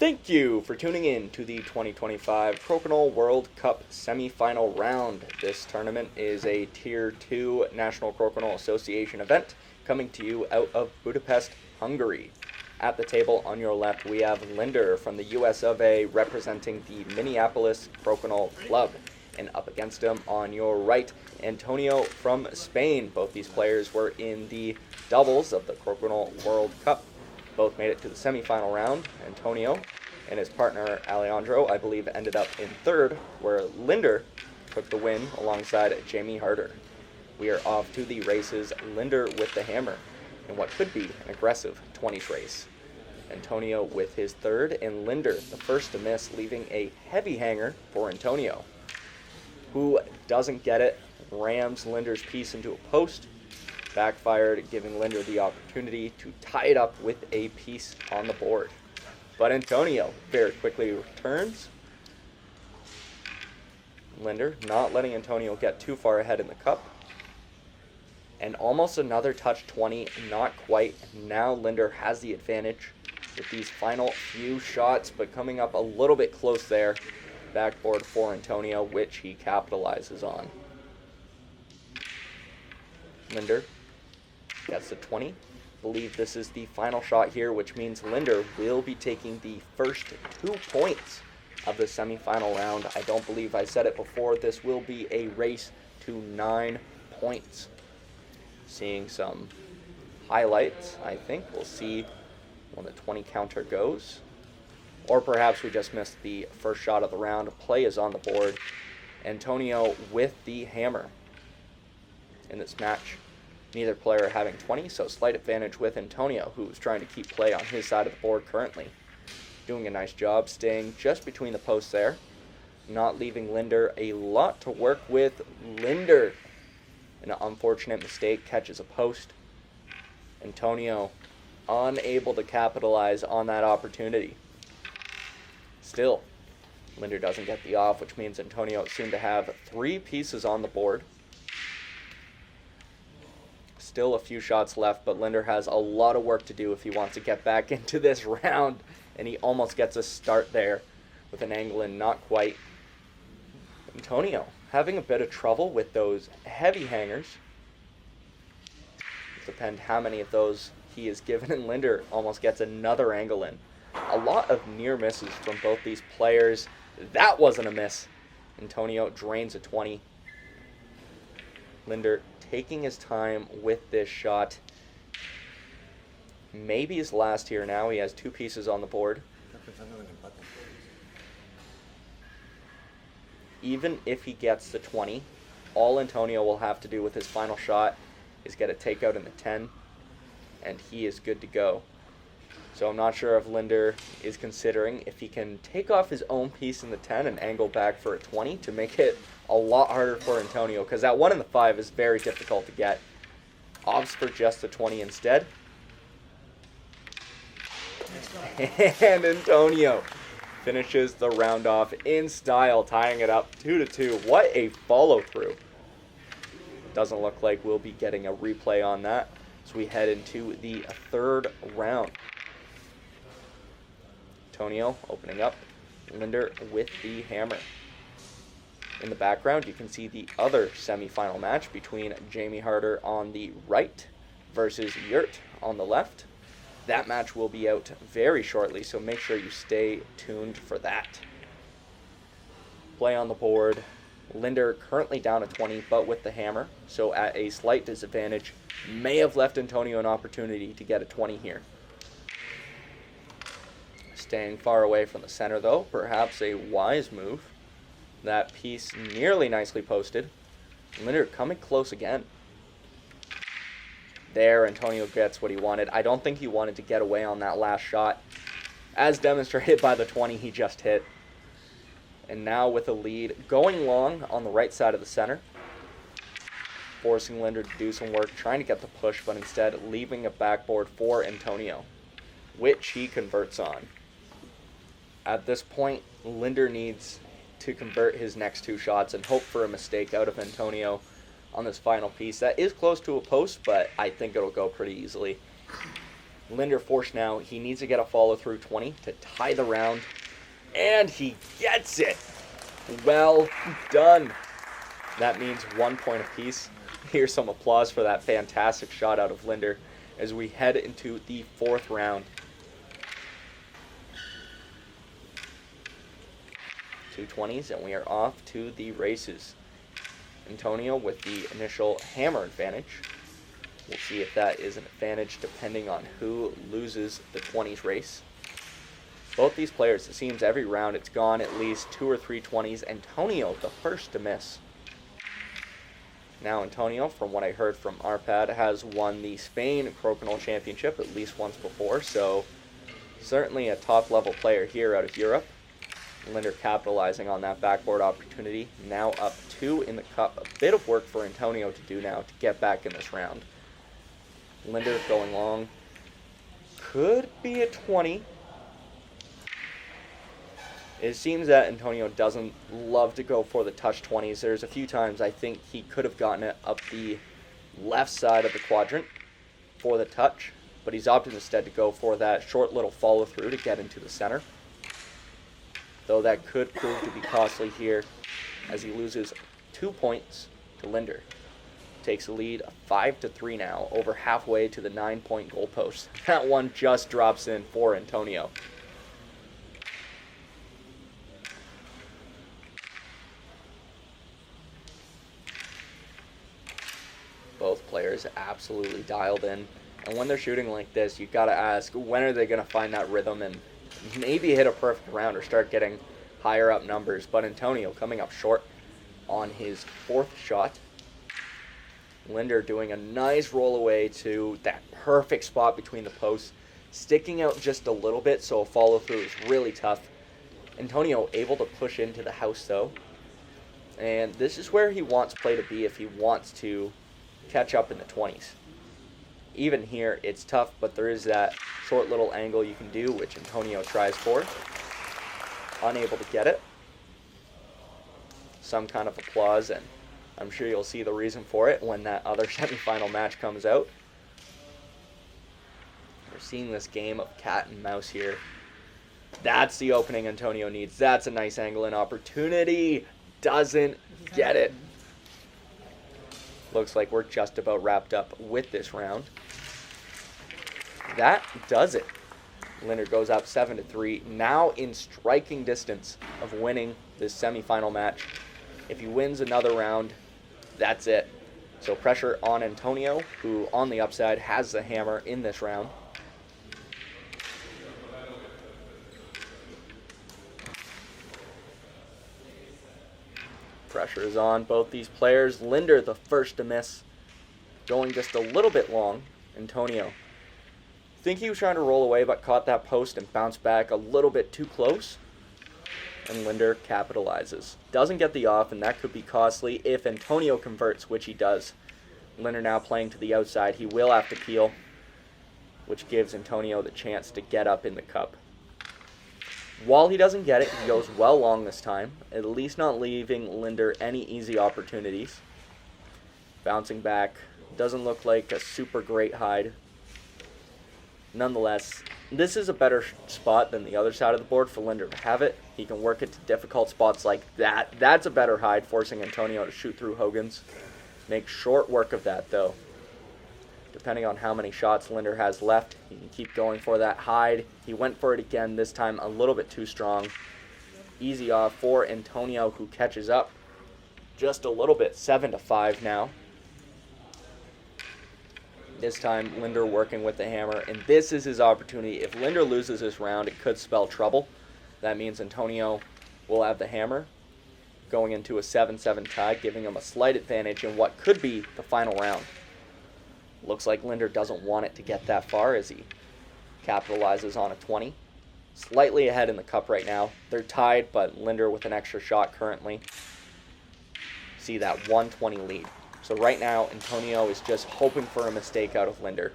Thank you for tuning in to the 2025 Crokinole World Cup semifinal round. This tournament is a Tier 2 National Crokinole Association event coming to you out of Budapest, Hungary. At the table on your left, we have Linder from the US of A representing the Minneapolis Crokinole Club. And up against him on your right, Antonio from Spain. Both these players were in the doubles of the Crokinole World Cup. Both made it to the semifinal round. Antonio and his partner Alejandro, I believe, ended up in third, where Linder took the win alongside Jamie Harder. We are off to the races, Linder with the hammer in what could be an aggressive 20s race. Antonio with his third, and Linder the first to miss, leaving a heavy hanger for Antonio, who doesn't get it, rams Linder's piece into a post, backfired, giving Linder the opportunity to tie it up with a piece on the board. But Antonio very quickly returns. Linder not letting Antonio get too far ahead in the cup. And almost another touch 20, not quite. Now Linder has the advantage with these final few shots, but coming up a little bit close there. Backboard for Antonio, which he capitalizes on. Linder gets the 20. Believe this is the final shot here, which means Linder will be taking the first 2 points of the semifinal round. I don't believe I said it before. This will be a race to 9 points. Seeing some highlights, I think. We'll see when the 20 counter goes. Or perhaps we just missed the first shot of the round. Play is on the board. Antonio with the hammer in this match. Neither player having 20, so slight advantage with Antonio, who's trying to keep play on his side of the board currently. Doing a nice job staying just between the posts there, not leaving Linder a lot to work with. Linder, an unfortunate mistake, catches a post. Antonio unable to capitalize on that opportunity. Still, Linder doesn't get the off, which means Antonio is soon to have 3 pieces on the board. Still a few shots left, but Linder has a lot of work to do if he wants to get back into this round, and he almost gets a start there with an angle in, not quite. Antonio having a bit of trouble with those heavy hangers. It depends how many of those he is given, and Linder almost gets another angle in. A lot of near misses from both these players. That wasn't a miss. Antonio drains a 20. Linder taking his time with this shot. Maybe his last here now. He has 2 pieces on the board. Even if he gets the 20, all Antonio will have to do with his final shot is get a takeout in the 10, and he is good to go. So I'm not sure if Linder is considering if he can take off his own piece in the 10 and angle back for a 20 to make it a lot harder for Antonio, because that 1 in the 5 is very difficult to get. Opts for just the 20 instead. And Antonio finishes the round off in style, tying it up 2-2. What a follow-through. Doesn't look like we'll be getting a replay on that, so we head into the third round. Antonio opening up, Linder with the hammer. In the background, you can see the other semifinal match between Jamie Harder on the right versus Yurt on the left. That match will be out very shortly, so make sure you stay tuned for that. Play on the board. Linder currently down a 20, but with the hammer, so at a slight disadvantage. May have left Antonio an opportunity to get a 20 here. Staying far away from the center, though, perhaps a wise move. That piece nearly nicely posted. Linder coming close again. There, Antonio gets what he wanted. I don't think he wanted to get away on that last shot, as demonstrated by the 20 he just hit. And now with a lead, going long on the right side of the center, forcing Linder to do some work, trying to get the push, but instead leaving a backboard for Antonio, which he converts on. At this point, Linder needs to convert his next 2 shots and hope for a mistake out of Antonio on this final piece. That is close to a post, but I think it'll go pretty easily. Linder forced now. He needs to get a follow-through 20 to tie the round. And he gets it. Well done. That means 1 point apiece. Here's some applause for that fantastic shot out of Linder as we head into the 4th round. 2 20s, and we are off to the races. Antonio with the initial hammer advantage. We'll see if that is an advantage depending on who loses the 20s race. Both these players, it seems every round it's gone at least 2 or 3 20s. Antonio, the first to miss. Now Antonio, from what I heard from Arpad, has won the Spain Crokinole Championship at least once before, so certainly a top-level player here out of Europe. Linder capitalizing on that backboard opportunity. Now up 2 in the cup. A bit of work for Antonio to do now to get back in this round. Linder going long. Could be a 20. It seems that Antonio doesn't love to go for the touch 20s. There's a few times I think he could have gotten it up the left side of the quadrant for the touch, but he's opted instead to go for that short little follow-through to get into the center. Though that could prove to be costly here as he loses 2 points to Linder. Takes a lead of 5-3 now, over halfway to the 9-point goalpost. That one just drops in for Antonio. Both players absolutely dialed in. And when they're shooting like this, you've got to ask, when are they going to find that rhythm and maybe hit a perfect round or start getting higher up numbers? But Antonio coming up short on his 4th shot. Linder doing a nice roll away to that perfect spot between the posts, sticking out just a little bit, so a follow-through is really tough. Antonio able to push into the house, though. And this is where he wants play to be if he wants to catch up in the 20s. Even here, it's tough, but there is that short little angle you can do, which Antonio tries for. Unable to get it. Some kind of applause, and I'm sure you'll see the reason for it when that other semifinal match comes out. We're seeing this game of cat and mouse here. That's the opening Antonio needs. That's a nice angle and opportunity. Doesn't get it. Looks like we're just about wrapped up with this round. That does it. Linder goes up 7-3, now in striking distance of winning this semifinal match. If he wins another round, that's it. So pressure on Antonio, who on the upside has the hammer in this round. Pressure is on both these players. Linder the first to miss, going just a little bit long. Antonio, I think he was trying to roll away but caught that post and bounced back a little bit too close. And Linder capitalizes. Doesn't get the off, and that could be costly if Antonio converts, which he does. Linder now playing to the outside. He will have to peel, which gives Antonio the chance to get up in the cup. While he doesn't get it, he goes well long this time, at least not leaving Linder any easy opportunities. Bouncing back. Doesn't look like a super great hide. Nonetheless, this is a better spot than the other side of the board for Linder to have it. He can work it to difficult spots like that. That's a better hide, forcing Antonio to shoot through Hogan's. Make short work of that, though. Depending on how many shots Linder has left, he can keep going for that hide. He went for it again, this time a little bit too strong. Easy off for Antonio, who catches up just a little bit. 7-5 now. This time, Linder working with the hammer, and this is his opportunity. If Linder loses this round, it could spell trouble. That means Antonio will have the hammer, going into a 7-7 tie, giving him a slight advantage in what could be the final round. Looks like Linder doesn't want it to get that far as he capitalizes on a 20. Slightly ahead in the cup right now. They're tied, but Linder with an extra shot currently. See that 120 lead. So right now, Antonio is just hoping for a mistake out of Linder.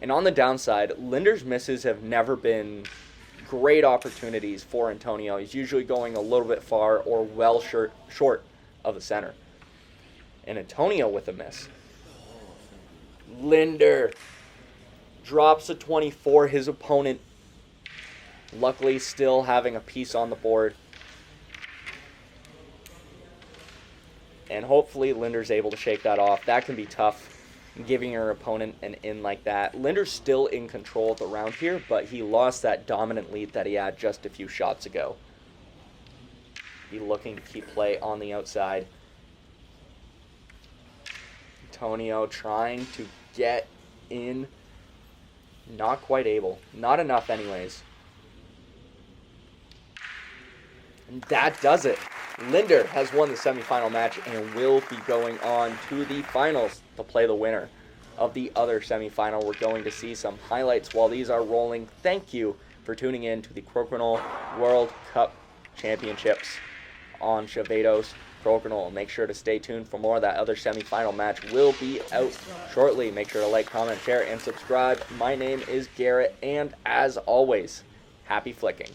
And on the downside, Linder's misses have never been great opportunities for Antonio. He's usually going a little bit far or well short of the center. And Antonio with a miss. Linder drops a 24. His opponent, luckily, still having a piece on the board. And hopefully Linder's able to shake that off. That can be tough, giving your opponent an in like that. Linder's still in control of the round here, but he lost that dominant lead that he had just a few shots ago. He's looking to keep play on the outside. Antonio trying to get in. Not quite able. Not enough anyways. And that does it. Linder has won the semifinal match and will be going on to the finals to play the winner of the other semifinal. We're going to see some highlights while these are rolling. Thank you for tuning in to the Crokinole World Cup Championships on Chevados Crokinole. Make sure to stay tuned for more. That other semifinal match will be out shortly. Make sure to like, comment, share, and subscribe. My name is Garrett, and as always, happy flicking.